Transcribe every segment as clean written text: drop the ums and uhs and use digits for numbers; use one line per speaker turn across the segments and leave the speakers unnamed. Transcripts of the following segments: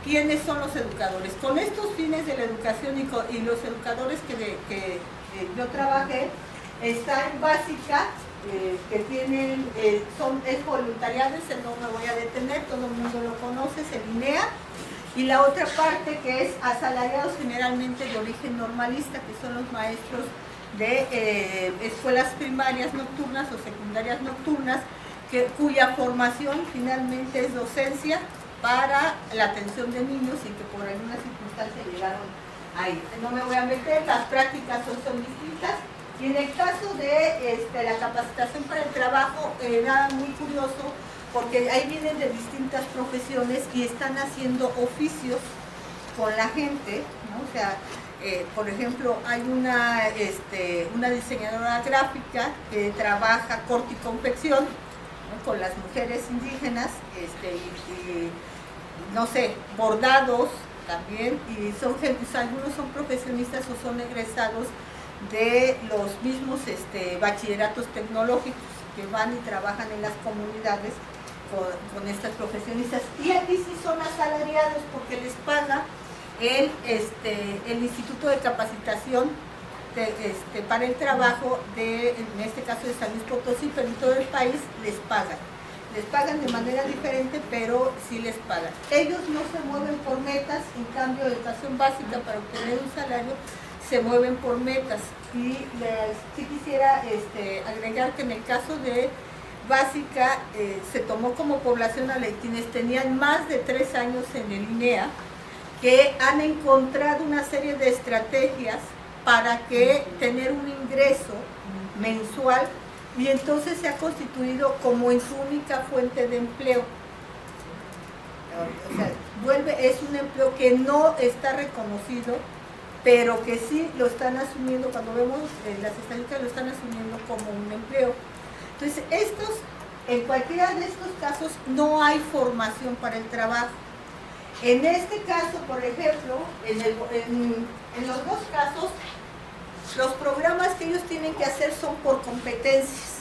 ¿quiénes son los educadores? Con estos fines de la educación y los educadores que yo trabajé, está en básica, que tienen, es voluntariado, ese no me voy a detener, todo el mundo lo conoce, es el INEA, y la otra parte que es asalariados generalmente de origen normalista, que son los maestros de escuelas primarias nocturnas o secundarias nocturnas, cuya formación finalmente es docencia para la atención de niños y que por alguna circunstancia llegaron ahí. No me voy a meter, las prácticas son distintas. Y en el caso de la capacitación para el trabajo, era muy curioso porque ahí vienen de distintas profesiones y están haciendo oficios con la gente, ¿no? O sea, por ejemplo, hay una diseñadora gráfica que trabaja corte y confección, ¿no? Con las mujeres indígenas, y no sé, bordados también, y algunos son profesionistas o son egresados de los mismos bachilleratos tecnológicos que van y trabajan en las comunidades con estas profesionistas. Y aquí sí son asalariados porque les paga el Instituto de Capacitación para el Trabajo, en este caso de San Luis Potosí, pero en todo el país les pagan. Les pagan de manera diferente, pero sí les pagan. Ellos no se mueven por metas, en cambio, educación básica para obtener un salario se mueven por metas. Y sí quisiera agregar que en el caso de básica se tomó como población a quienes tenían más de 3 años en el INEA, que han encontrado una serie de estrategias para tener un ingreso mensual, y entonces se ha constituido como en su única fuente de empleo. O sea, es un empleo que no está reconocido, pero que sí lo están asumiendo, cuando vemos las estadísticas lo están asumiendo como un empleo. Entonces, en cualquiera de estos casos no hay formación para el trabajo. En este caso, por ejemplo, en los dos casos, los programas que ellos tienen que hacer son por competencias,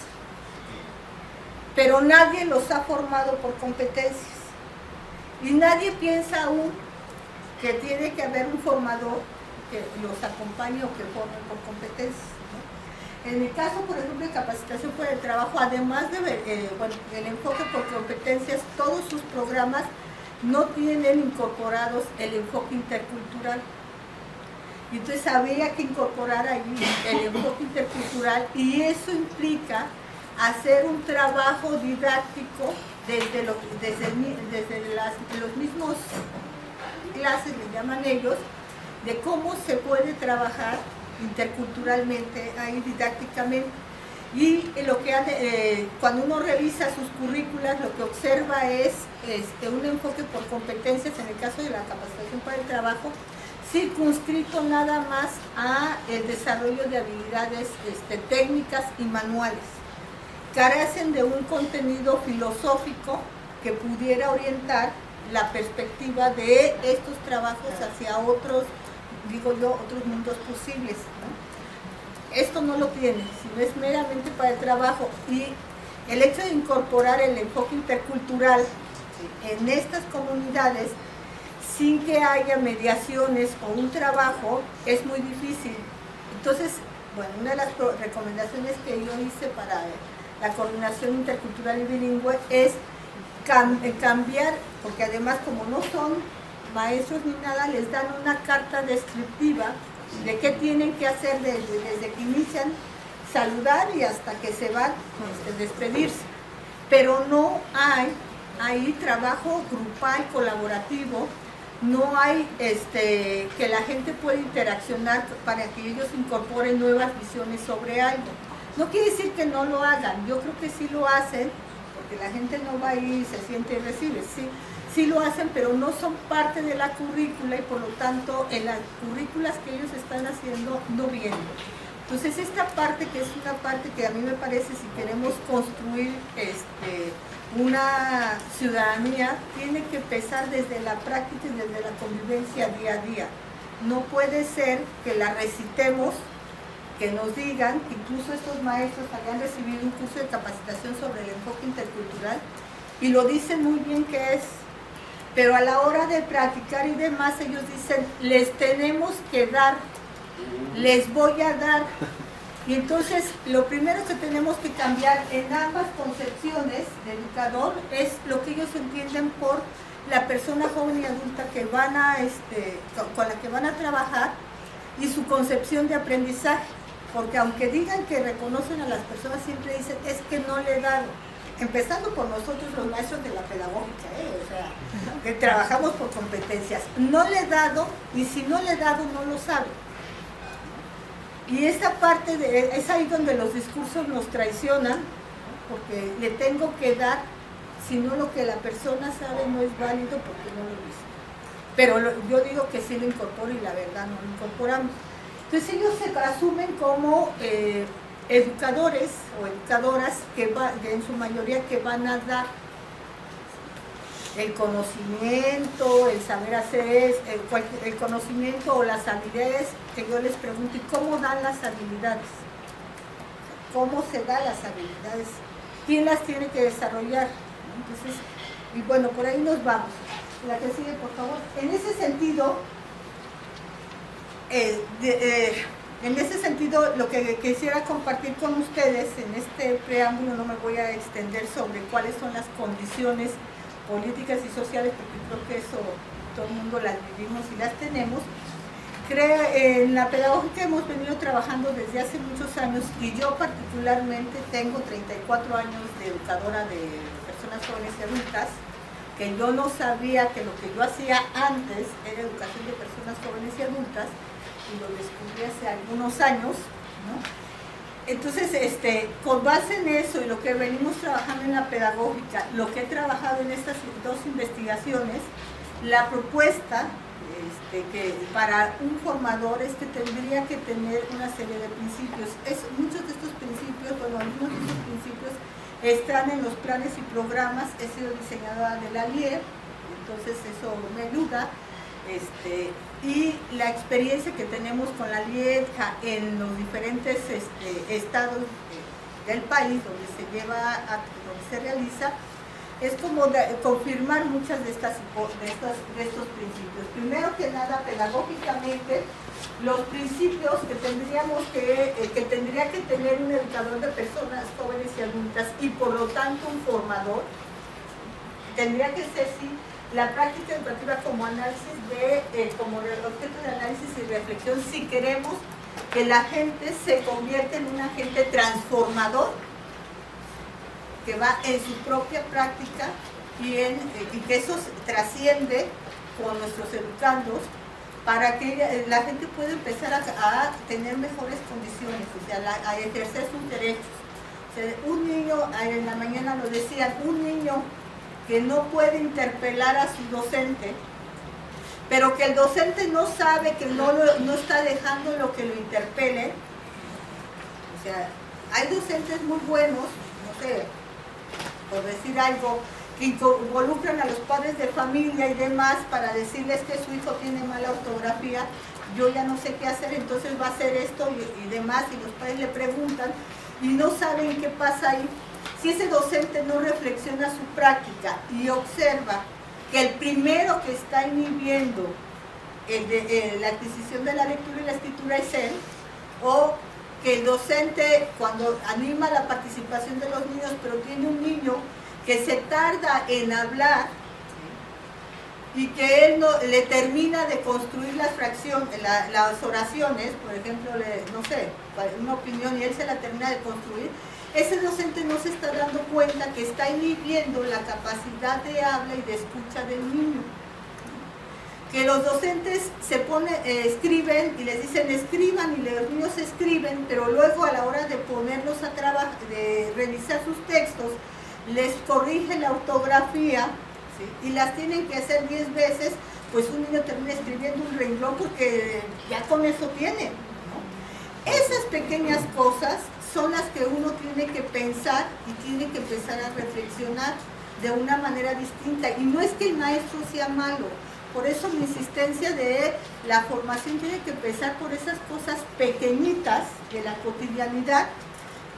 pero nadie los ha formado por competencias. Y nadie piensa aún que tiene que haber un formador que los acompañe o que forme por competencias, ¿no? En mi caso, por ejemplo, de capacitación por el trabajo, además de el enfoque por competencias, todos sus programas no tienen incorporados el enfoque intercultural. Y entonces había que incorporar ahí el enfoque intercultural, y eso implica hacer un trabajo didáctico desde los mismos clases, le llaman ellos, de cómo se puede trabajar interculturalmente ahí didácticamente. Y lo que cuando uno revisa sus currículas, lo que observa es un enfoque por competencias, en el caso de la capacitación para el trabajo, circunscrito nada más a el desarrollo de habilidades técnicas y manuales. Carecen de un contenido filosófico que pudiera orientar la perspectiva de estos trabajos hacia otros mundos posibles, ¿no? Esto no lo tiene, sino es meramente para el trabajo. Y el hecho de incorporar el enfoque intercultural en estas comunidades sin que haya mediaciones o un trabajo es muy difícil. Entonces, bueno, una de las recomendaciones que yo hice para la coordinación intercultural y bilingüe es cambiar, porque además como no son maestros ni nada, les dan una carta descriptiva de qué tienen que hacer desde que inician, saludar y hasta que se van, despedirse. Pero no hay ahí trabajo grupal, colaborativo, no hay que la gente pueda interaccionar para que ellos incorporen nuevas visiones sobre algo. No quiere decir que no lo hagan, yo creo que sí lo hacen, porque la gente no va ahí y se siente y recibe, sí lo hacen, pero no son parte de la currícula, y por lo tanto en las currículas que ellos están haciendo no vienen. Entonces esta parte, que es una parte que a mí me parece, si queremos construir una ciudadanía, tiene que empezar desde la práctica y desde la convivencia día a día. No puede ser que la recitemos, que nos digan, que incluso estos maestros habían recibido un curso de capacitación sobre el enfoque intercultural y lo dicen muy bien que es, pero a la hora de practicar y demás, ellos dicen, les tenemos que dar, les voy a dar. Y entonces, lo primero que tenemos que cambiar en ambas concepciones de educador es lo que ellos entienden por la persona joven y adulta que van a, con la que van a trabajar y su concepción de aprendizaje. Porque aunque digan que reconocen a las personas, siempre dicen, es que no le dan. Empezando por nosotros los maestros de la pedagógica, o sea, que trabajamos por competencias. No le he dado, y si no le he dado, no lo sabe. Y esa parte, es ahí donde los discursos nos traicionan, porque le tengo que dar, si no lo que la persona sabe no es válido porque no lo dice. Pero yo digo que sí lo incorporo y la verdad no lo incorporamos. Entonces ellos se asumen como educadores o educadoras que en su mayoría que van a dar el conocimiento, el saber hacer, el conocimiento o las habilidades, que yo les pregunto, ¿y cómo dan las habilidades? ¿Cómo se dan las habilidades? ¿Quién las tiene que desarrollar? Entonces, y bueno, por ahí nos vamos. La que sigue, por favor. En ese sentido, lo que quisiera compartir con ustedes en este preámbulo, no me voy a extender sobre cuáles son las condiciones políticas y sociales, porque creo que eso todo el mundo las vivimos y las tenemos. En la pedagógica hemos venido trabajando desde hace muchos años y yo particularmente tengo 34 años de educadora de personas jóvenes y adultas, que yo no sabía que lo que yo hacía antes era educación de personas jóvenes y adultas, y lo descubrí hace algunos años, ¿no? Entonces, con base en eso y lo que venimos trabajando en la pedagógica, lo que he trabajado en estas dos investigaciones, la propuesta que para un formador es que tendría que tener una serie de principios. Muchos de estos principios, bueno, algunos de estos principios están en los planes y programas. He sido diseñadora de la LIE, entonces eso me ayuda. Y la experiencia que tenemos con la LIEDJA en los diferentes estados del país donde se lleva, donde se realiza, es como confirmar muchas de estos principios. Primero que nada, pedagógicamente, los principios que tendría que tener un educador de personas jóvenes y adultas y por lo tanto un formador, tendría que ser sí la práctica educativa como análisis como objeto de análisis y reflexión, si queremos que la gente se convierta en un agente transformador que va en su propia práctica y que eso trasciende con nuestros educandos para que la gente pueda empezar a tener mejores condiciones, o sea, a ejercer sus derechos. O sea, un niño, en la mañana lo decían, un niño que no puede interpelar a su docente, pero que el docente no sabe que no está dejando lo que lo interpele. O sea, hay docentes muy buenos, no sé, por decir algo, que involucran a los padres de familia y demás para decirles que su hijo tiene mala ortografía, yo ya no sé qué hacer, entonces va a hacer esto y demás, y los padres le preguntan y no saben qué pasa ahí. Si ese docente no reflexiona su práctica y observa que el primero que está inhibiendo la adquisición de la lectura y la escritura es él, o que el docente cuando anima la participación de los niños, pero tiene un niño que se tarda en hablar y que él no le termina de construir las oraciones, por ejemplo, no sé, una opinión y él se la termina de construir, ese docente no se está dando cuenta que está inhibiendo la capacidad de habla y de escucha del niño. Que los docentes escriben y les dicen escriban y los niños escriben, pero luego a la hora de ponerlos a trabajar, de revisar sus textos, les corrigen la ortografía, ¿sí? Y las tienen que hacer 10 veces, pues un niño termina escribiendo un renglón porque ya con eso tiene, ¿no? Esas pequeñas cosas son las que uno tiene que pensar y tiene que empezar a reflexionar de una manera distinta. Y no es que el maestro sea malo, por eso mi insistencia de la formación tiene que empezar por esas cosas pequeñitas de la cotidianidad,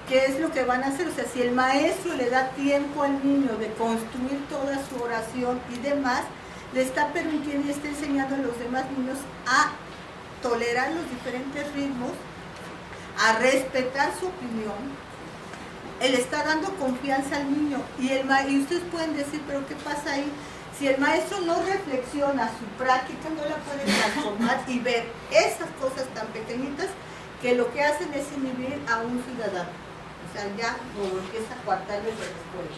que es lo que van a hacer. O sea, si el maestro le da tiempo al niño de construir toda su oración y demás, le está permitiendo y está enseñando a los demás niños a tolerar los diferentes ritmos, a respetar su opinión. Él está dando confianza al niño y ustedes pueden decir, pero ¿qué pasa ahí? Si el maestro no reflexiona su práctica, no la puede transformar y ver esas cosas tan pequeñitas que lo que hacen es inhibir a un ciudadano. O sea, ya lo empieza a coartar desde la escuela.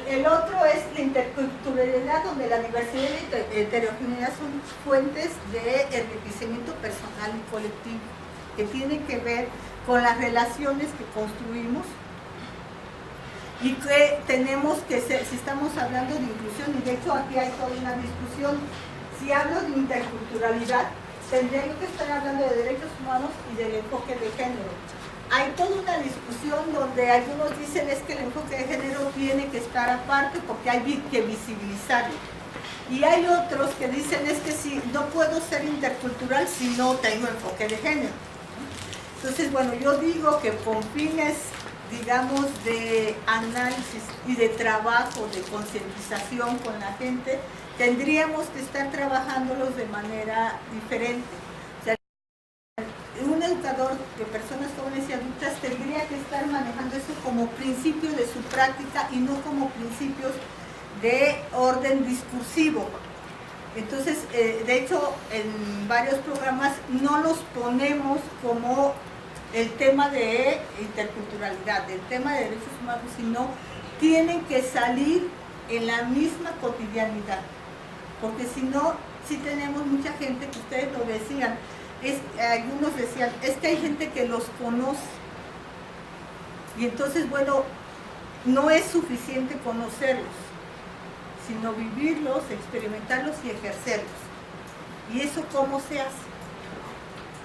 El otro es la interculturalidad, donde la diversidad y la heterogeneidad son fuentes de enriquecimiento personal y colectivo, que tienen que ver con las relaciones que construimos y que tenemos que ser, si estamos hablando de inclusión, y de hecho aquí hay toda una discusión, si hablo de interculturalidad, tendría que estar hablando de derechos humanos y del enfoque de género. Hay toda una discusión donde algunos dicen es que el enfoque de género tiene que estar aparte porque hay que visibilizarlo. Y hay otros que dicen es que si no puedo ser intercultural si no tengo enfoque de género. Entonces, bueno, yo digo que con fines, digamos, de análisis y de trabajo, de concientización con la gente, tendríamos que estar trabajándolos de manera diferente. O sea, un educador de personas jóvenes y adultas tendría que estar manejando eso como principio de su práctica y no como principios de orden discursivo. Entonces, de hecho, en varios programas no los ponemos como el tema de interculturalidad, el tema de derechos humanos, sino tienen que salir en la misma cotidianidad, porque si no, sí tenemos mucha gente, que ustedes lo decían, algunos decían, es que hay gente que los conoce, y entonces, bueno, no es suficiente conocerlos, sino vivirlos, experimentarlos y ejercerlos. ¿Y eso cómo se hace?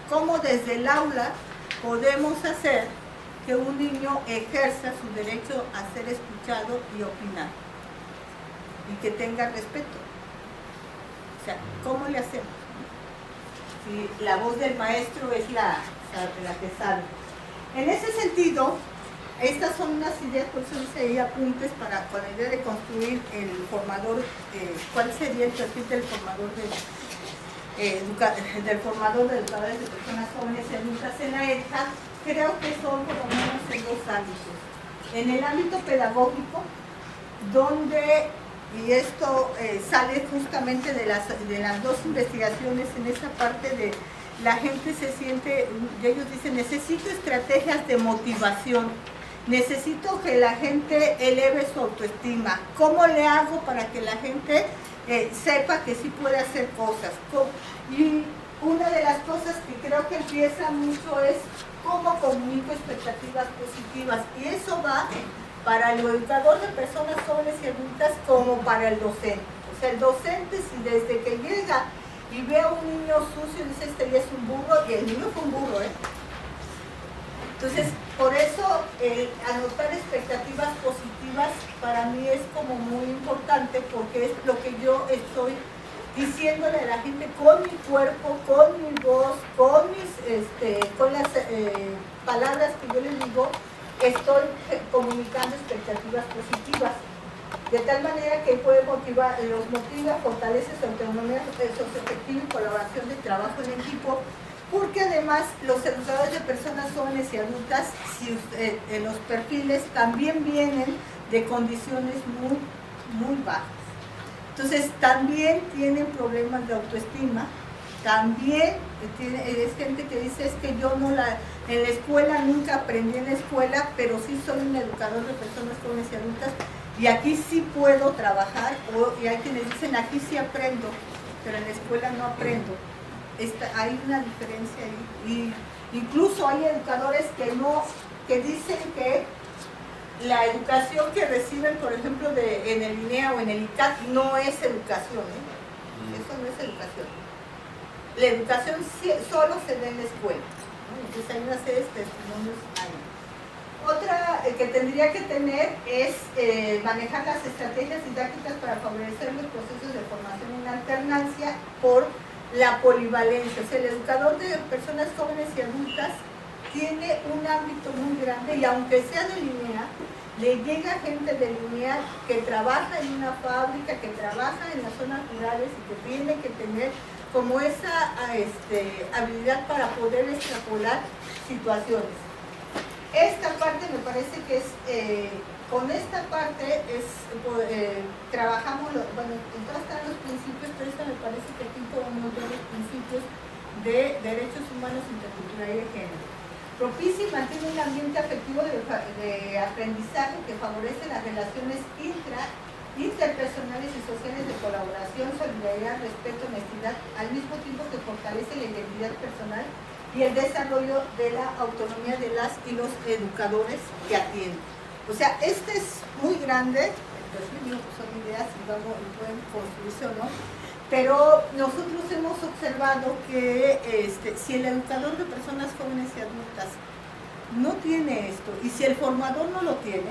¿Cómo desde el aula podemos hacer que un niño ejerza su derecho a ser escuchado y opinar? Y que tenga respeto. O sea, ¿cómo le hacemos? Si la voz del maestro es la que sabe. En ese sentido, estas son unas ideas, por eso hice ahí apuntes con la idea de construir el formador, cuál sería el perfil del formador del formador de educadores de personas jóvenes y adultas en la EDJA. Creo que son por lo menos en dos ámbitos. En el ámbito pedagógico, donde, y esto sale justamente de las dos investigaciones, en esa parte de la gente se siente, ellos dicen, necesito estrategias de motivación, necesito que la gente eleve su autoestima. ¿Cómo le hago para que la gente sepa que sí puede hacer cosas? Y una de las cosas que creo que empieza mucho es cómo comunico expectativas positivas. Y eso va para el educador de personas jóvenes y adultas como para el docente. O sea, el docente, si desde que llega y ve a un niño sucio, dice, este día es un burro, y el niño fue un burro, Entonces, por eso anotar expectativas positivas para mí es como muy importante, porque es lo que yo estoy diciéndole a la gente con mi cuerpo, con mi voz, con las palabras que yo les digo, estoy comunicando expectativas positivas, de tal manera que puede motivar, los motiva, fortalece su autonomía socioafectiva y colaboración de trabajo en equipo. Porque además los educadores de personas jóvenes y adultas, en los perfiles también vienen de condiciones muy, muy bajas. Entonces también tienen problemas de autoestima, también es gente que dice, es que yo en la escuela nunca aprendí en la escuela, pero sí soy un educador de personas jóvenes y adultas y aquí sí puedo trabajar, y hay quienes dicen, aquí sí aprendo, pero en la escuela no aprendo. Hay una diferencia ahí, y incluso hay educadores que dicen que la educación que reciben, por ejemplo, en el INEA o en el ICAT no es educación, eso no es educación. La educación solo se da en la escuela, entonces hay una serie de testimonios ahí. Otra que tendría que tener es manejar las estrategias didácticas para favorecer los procesos de formación en alternancia por la polivalencia. O sea, el educador de personas jóvenes y adultas tiene un ámbito muy grande, y aunque sea de línea, le llega gente de lineal que trabaja en una fábrica, que trabaja en las zonas rurales y que tiene que tener como esa habilidad para poder extrapolar situaciones. Esta parte me parece que es, con esta parte trabajamos, bueno, en todas están los principios, pero esta me parece que aquí podemos ver los principios de derechos humanos, interculturalidad y de género. Propicia y mantiene un ambiente afectivo de aprendizaje que favorece las relaciones interpersonales y sociales de colaboración, solidaridad, respeto, honestidad, al mismo tiempo que fortalece la identidad personal y el desarrollo de la autonomía de las y los educadores que atienden. O sea, este es muy grande, entonces digo, pues son ideas y pueden construirse o no, pero nosotros hemos observado que si el educador de personas jóvenes y adultas no tiene esto, y si el formador no lo tiene,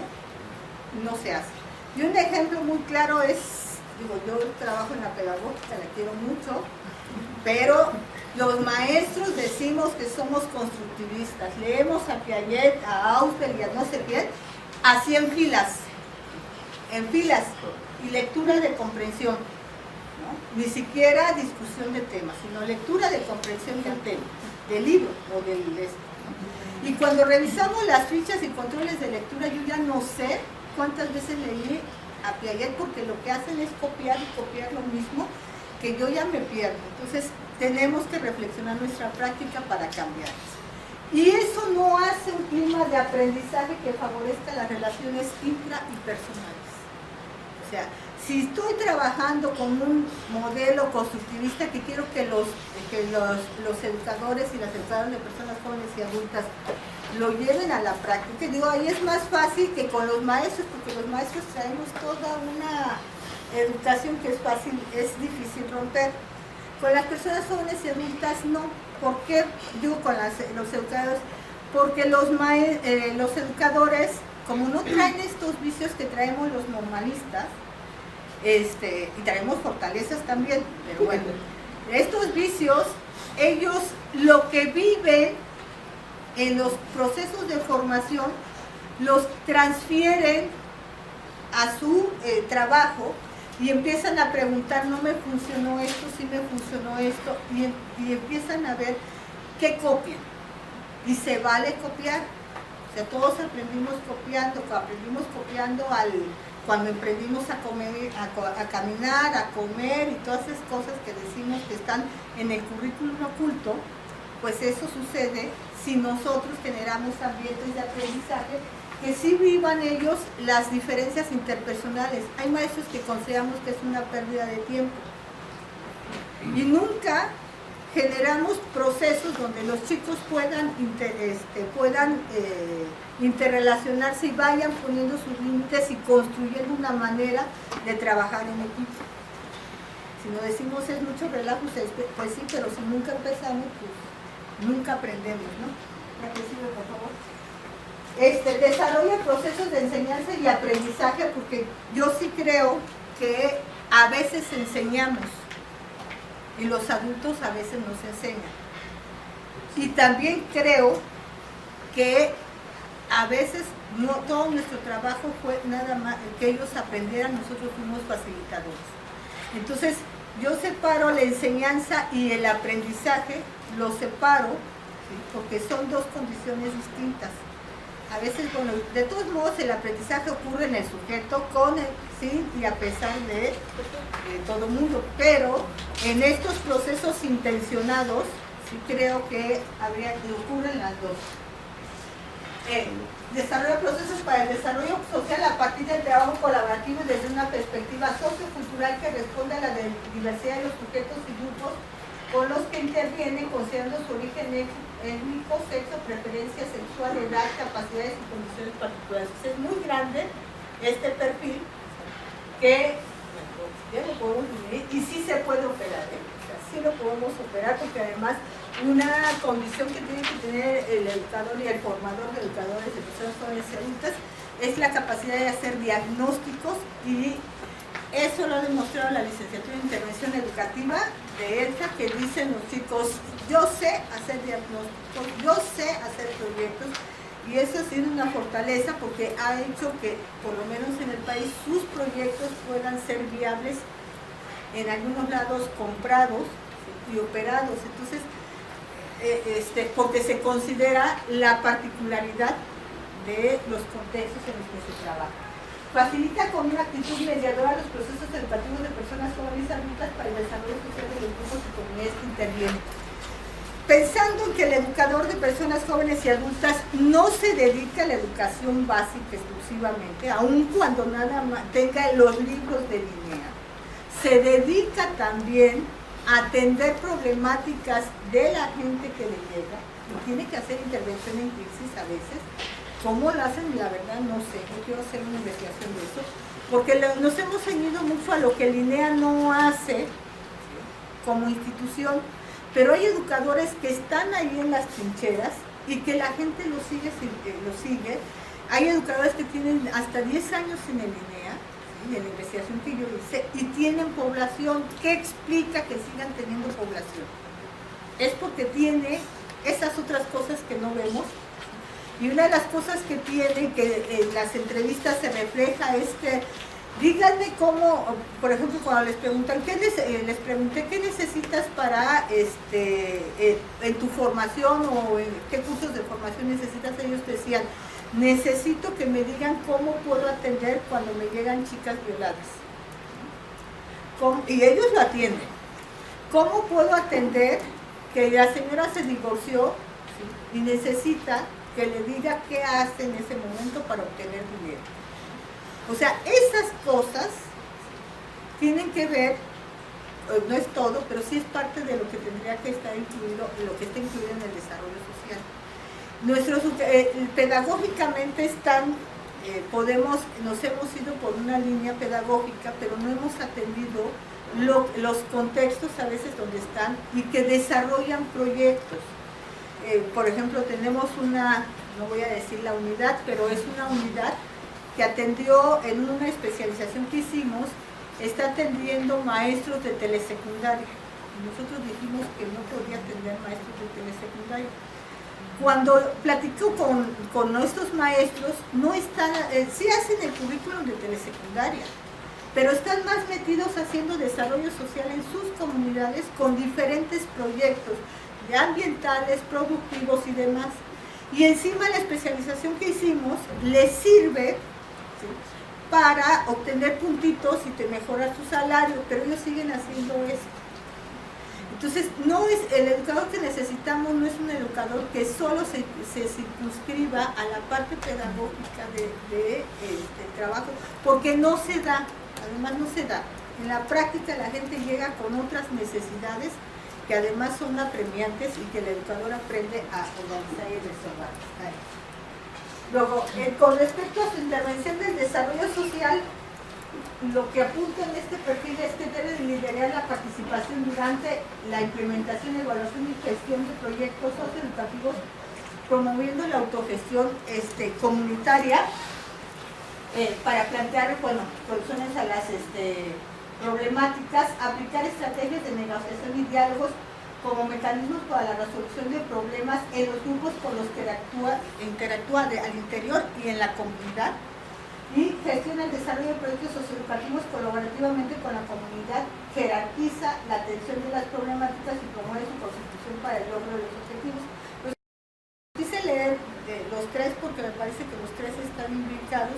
no se hace. Y un ejemplo muy claro es, digo, yo trabajo en la pedagógica, la quiero mucho, pero los maestros decimos que somos constructivistas, leemos a Piaget, a Ausubel y a no sé quién, así en filas, y lectura de comprensión. ¿No? Ni siquiera discusión de temas, sino lectura de comprensión del tema, del libro o del ¿no? Y cuando revisamos las fichas y controles de lectura, yo ya no sé cuántas veces leí a Piaget, porque lo que hacen es copiar y copiar lo mismo, que yo ya me pierdo. Entonces tenemos que reflexionar nuestra práctica para cambiar. Y eso no hace un clima de aprendizaje que favorezca las relaciones intra y personales. O sea, si estoy trabajando con un modelo constructivista que quiero que los educadores y las educadoras de personas jóvenes y adultas lo lleven a la práctica, digo, ahí es más fácil que con los maestros, porque los maestros traemos toda una educación que es difícil romper. Con las personas jóvenes y adultas no. ¿Por qué digo con los educadores? Porque los educadores, como no traen estos vicios que traemos los normalistas, y traemos fortalezas también, pero bueno, estos vicios, ellos lo que viven en los procesos de formación, los transfieren a su trabajo y empiezan a preguntar, no me funcionó esto, sí me funcionó esto, y empiezan a ver qué copian. Y se vale copiar. O sea, todos aprendimos copiando cuando aprendimos a comer, a caminar, a comer y todas esas cosas que decimos que están en el currículum oculto, pues eso sucede si nosotros generamos ambientes de aprendizaje que sí vivan ellos las diferencias interpersonales. Hay maestros que consideramos que es una pérdida de tiempo y nunca generamos procesos donde los chicos puedan interrelacionarse y vayan poniendo sus límites y construyendo una manera de trabajar en equipo. Si no decimos es mucho relajo, pues sí, pero si nunca empezamos, pues nunca aprendemos, ¿no? Ya que sigue, por favor. Desarrolla procesos de enseñanza y aprendizaje, porque yo sí creo que a veces enseñamos y los adultos a veces nos enseñan. Y también creo que a veces no todo nuestro trabajo fue nada más que ellos aprendieran, nosotros fuimos facilitadores. Entonces yo separo la enseñanza y el aprendizaje, lo separo, ¿sí? Porque son dos condiciones distintas. A veces, bueno, de todos modos el aprendizaje ocurre en el sujeto con el, sí, y a pesar de todo mundo, pero en estos procesos intencionados sí creo que ocurren las dos. Desarrolla procesos para el desarrollo social a partir del trabajo colaborativo y desde una perspectiva sociocultural que responde a la diversidad de los sujetos y grupos con los que intervienen, considerando su origen étnico, sexo, preferencia sexual, edad, capacidades y condiciones particulares. Es muy grande este perfil que ya lo podemos vivir y sí se puede operar, o sea, sí lo podemos operar, porque además una condición que tiene que tener el educador y el formador de educadores de personas jóvenes y adultas es la capacidad de hacer diagnósticos, y eso lo ha demostrado la licenciatura en intervención educativa de ELSA, que dicen los chicos, yo sé hacer diagnósticos, yo sé hacer proyectos, Y eso ha sido una fortaleza porque ha hecho que, por lo menos en el país, sus proyectos puedan ser viables, en algunos lados comprados y operados. Entonces, porque se considera la particularidad de los contextos en los que se trabaja. Facilita con una actitud mediadora los procesos educativos de personas jóvenes y adultas para el desarrollo social de los grupos y comunidades que intervienen. Pensando que el educador de personas jóvenes y adultas no se dedica a la educación básica exclusivamente, aun cuando nada más tenga los libros de línea, se dedica también a atender problemáticas de la gente que le llega y tiene que hacer intervención en crisis a veces. ¿Cómo lo hacen? La verdad no sé, yo quiero hacer una investigación de eso, porque nos hemos ceñido mucho a lo que el INEA no hace como institución, pero hay educadores que están ahí en las trincheras y que la gente lo sigue. Hay educadores que tienen hasta 10 años en el INEA, ¿sí?, en la investigación que yo hice, y tienen población. ¿Qué explica que sigan teniendo población? Es porque tiene esas otras cosas que no vemos. Y una de las cosas que tiene, que en las entrevistas se refleja, es que díganme cómo, por ejemplo, cuando les preguntan, les pregunté qué necesitas para, en tu formación o en qué cursos de formación necesitas, ellos decían, necesito que me digan cómo puedo atender cuando me llegan chicas violadas. Y ellos lo atienden. ¿Cómo puedo atender que la señora se divorció, ¿sí?, y necesita que le diga qué hace en ese momento para obtener dinero? O sea, esas cosas tienen que ver, no es todo, pero sí es parte de lo que tendría que estar incluido, lo que está incluido en el desarrollo social. Pedagógicamente nos hemos ido por una línea pedagógica, pero no hemos atendido los contextos a veces donde están y que desarrollan proyectos. Por ejemplo, tenemos no voy a decir la unidad, pero es una unidad que atendió en una especialización que hicimos, está atendiendo maestros de telesecundaria. Nosotros dijimos que no podía atender maestros de telesecundaria. Cuando platico con nuestros maestros, no están, sí hacen el currículum de telesecundaria, pero están más metidos haciendo desarrollo social en sus comunidades con diferentes proyectos ambientales, productivos y demás. Y encima la especialización que hicimos les sirve, ¿sí?, para obtener puntitos y te mejorar su salario, pero ellos siguen haciendo esto. Entonces, el educador que necesitamos no es un educador que solo se circunscriba a la parte pedagógica de trabajo, porque no se da, además no se da. En la práctica la gente llega con otras necesidades que además son apremiantes y que el educador aprende a organizar y resolver. Luego, con respecto a su intervención del desarrollo social, lo que apunta en este perfil es que debe liderar la participación durante la implementación, evaluación y gestión de proyectos socioeducativos, promoviendo la autogestión comunitaria para plantear soluciones a las problemáticas, aplicar estrategias de negociación y diálogos como mecanismos para la resolución de problemas en los grupos con los que interactúa al interior y en la comunidad, y gestiona el desarrollo de proyectos socioeducativos colaborativamente con la comunidad, jerarquiza la atención de las problemáticas y promueve su constitución para el logro de los objetivos. Pues, quise leer los tres porque me parece que los tres están imbricados,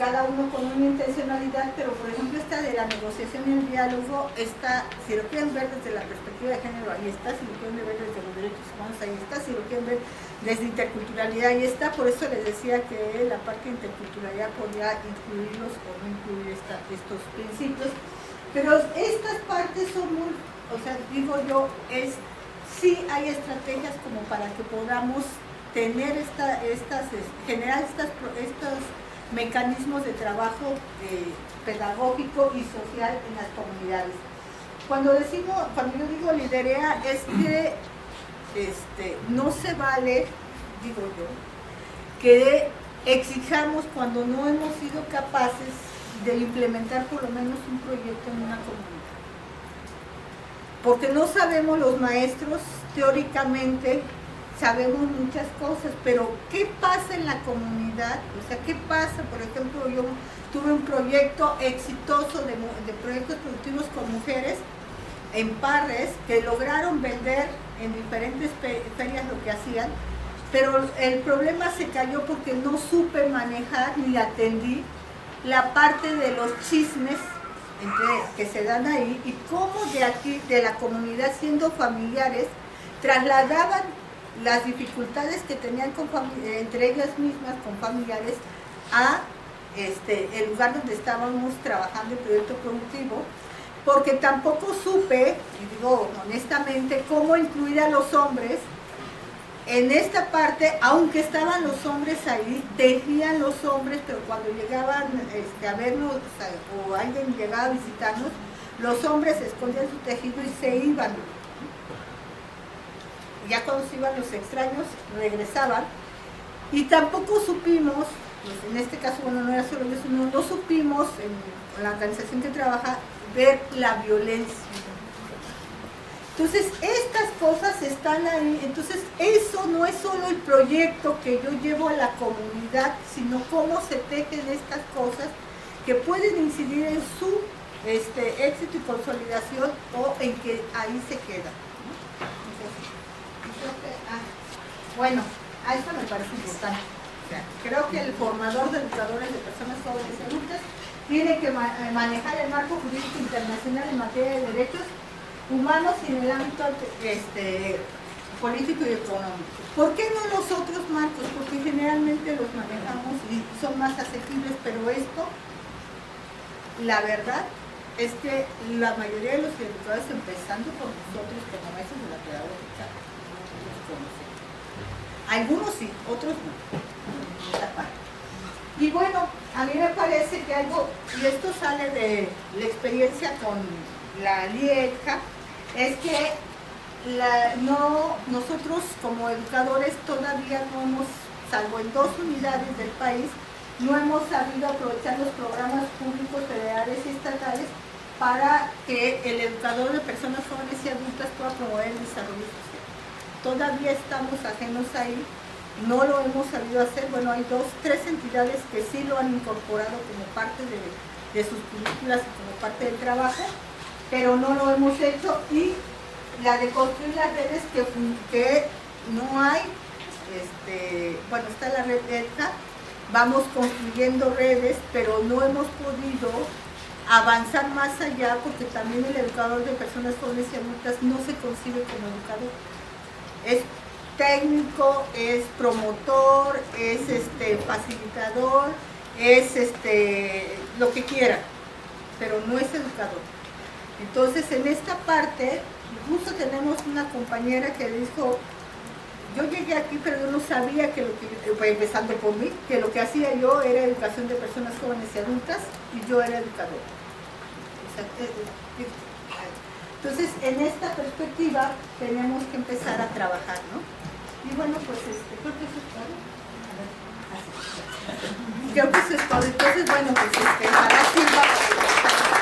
cada uno con una intencionalidad, pero por ejemplo esta de la negociación y el diálogo está, si lo quieren ver desde la perspectiva de género, ahí está; si lo quieren ver desde los derechos humanos, ahí está; si lo quieren ver desde interculturalidad, ahí está. Por eso les decía que la parte de interculturalidad podría incluirlos o no incluir estos principios, pero estas partes son muy, digo yo, sí hay estrategias como para que podamos tener generar estos mecanismos de trabajo pedagógico y social en las comunidades. Cuando yo digo liderea, es que no se vale, digo yo, que exijamos cuando no hemos sido capaces de implementar por lo menos un proyecto en una comunidad. Porque no sabemos los maestros teóricamente sabemos muchas cosas, pero ¿qué pasa en la comunidad? O sea, ¿qué pasa? Por ejemplo, yo tuve un proyecto exitoso de proyectos productivos con mujeres en Parres que lograron vender en diferentes ferias lo que hacían, pero el problema se cayó porque no supe manejar ni atendí la parte de los chismes que se dan ahí y cómo de aquí, de la comunidad, siendo familiares, trasladaban las dificultades que tenían entre ellas mismas, con familiares, a el lugar donde estábamos trabajando el proyecto productivo, porque tampoco supe, y digo honestamente, cómo incluir a los hombres en esta parte. Aunque estaban los hombres ahí, tejían los hombres, pero cuando llegaban a vernos o alguien llegaba a visitarnos, los hombres escondían su tejido y se iban. Ya cuando se iban los extraños, regresaban, y tampoco supimos, pues en este caso, bueno, no era solo eso, no supimos en la organización que trabaja, ver la violencia. Entonces, estas cosas están ahí. Entonces, eso no es solo el proyecto que yo llevo a la comunidad, sino cómo se tejen estas cosas que pueden incidir en su éxito y consolidación, o en que ahí se queda. Bueno, a esto me parece importante. O sea, creo que el formador de educadores de personas jóvenes y adultas tiene que manejar el marco jurídico internacional en materia de derechos humanos y en el ámbito político y económico. ¿Por qué no los otros marcos? Porque generalmente los manejamos y son más asequibles, pero esto, la verdad, es que la mayoría de los educadores, empezando por nosotros como maestros de la pedagógica, no los conocemos. Algunos sí, otros no. Y bueno, a mí me parece que algo, y esto sale de la experiencia con la LIECA, es que nosotros como educadores todavía no hemos, salvo en 2 unidades del país, no hemos sabido aprovechar los programas públicos, federales y estatales para que el educador de personas jóvenes y adultas pueda promover el desarrollo social. Todavía estamos ajenos ahí, no lo hemos sabido hacer. Bueno, hay 2, 3 entidades que sí lo han incorporado como parte de sus currículas y como parte del trabajo, pero no lo hemos hecho. Y la de construir las redes, que no hay, bueno, está la red EDCA, vamos construyendo redes, pero no hemos podido avanzar más allá, porque también el educador de personas jóvenes y adultas no se concibe como educador. Es técnico, es promotor, es facilitador, es lo que quiera, pero no es educador. Entonces, en esta parte, justo tenemos una compañera que dijo: yo llegué aquí, pero yo no sabía que empezando por mí, que lo que hacía yo era educación de personas jóvenes y adultas, y yo era educador. O sea, entonces, en esta perspectiva tenemos que empezar a trabajar, ¿no? Y bueno, pues creo que eso es todo. Creo que eso es todo. Entonces, bueno, pues ojalá sirva para